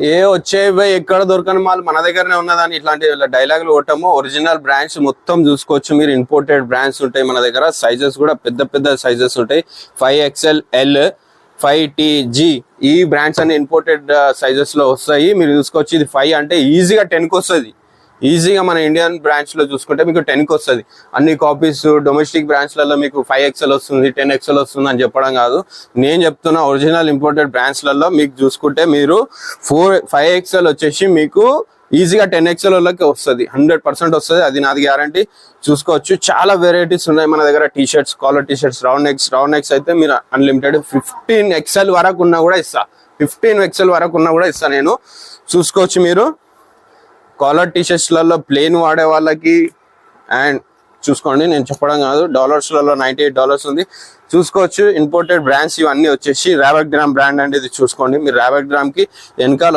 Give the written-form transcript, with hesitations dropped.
ఏ వచ్చేవి ఎక్కడ దొరకని మాల్ మన దగ్గరనే ఉన్నదని ఇట్లాంటి డైలాగులు కొట్టము. ఒరిజినల్ బ్రాండ్స్ మొత్తం చూసుకోవచ్చు మీరు. ఇంపోర్టెడ్ బ్రాండ్స్ ఉంటాయి మన దగ్గర. సైజెస్ కూడా పెద్ద పెద్ద సైజెస్ ఉంటాయి. 5XL, 5TG ఈ బ్రాండ్స్ అన్ని ఇంపోర్టెడ్ సైజెస్ లో వస్తాయి. మీరు చూసుకోవచ్చు. ఇది 5 అంటే ఈజీగా 10కి వస్తుంది. ఈజీగా మన ఇండియన్ బ్రాంచ్ లో చూసుకుంటే మీకు 10కి వస్తుంది. అన్ని కాపీస్ డొమెస్టిక్ బ్రాంచ్లలో మీకు 5XL వస్తుంది, 10XL వస్తుంది అని చెప్పడం కాదు. నేను చెప్తున్నా ఒరిజినల్ ఇంపోర్టెడ్ బ్రాంచ్లలో మీకు చూసుకుంటే మీరు 5XL వచ్చేసి మీకు ఈజీగా 10XL వాళ్ళకి వస్తుంది. 100% వస్తుంది. అది నాది గ్యారంటీ. చూసుకోవచ్చు. చాలా వెరైటీస్ ఉన్నాయి మన దగ్గర. T-shirts, collar t-shirts, round necks అయితే మీరు అన్లిమిటెడ్ 15XL వరకు ఉన్నా కూడా ఇస్తా. 15XL వరకు ఉన్నా కూడా ఇస్తా నేను. చూసుకోవచ్చు మీరు. కాలర్ టీ-షర్ట్స్లలో ప్లేన్ వాడే వాళ్ళకి అండ్ చూసుకోండి, నేను చెప్పడం కాదు, డాలర్స్లలో $98 ఉంది. చూసుకోవచ్చు. ఇంపోర్టెడ్ బ్రాండ్స్ ఇవన్నీ వచ్చేసి రాబర్ట్ గ్రామ్ బ్రాండ్ అండి. ఇది చూసుకోండి మీరు. రాబర్ట్ గ్రామ్ కి వెనకాల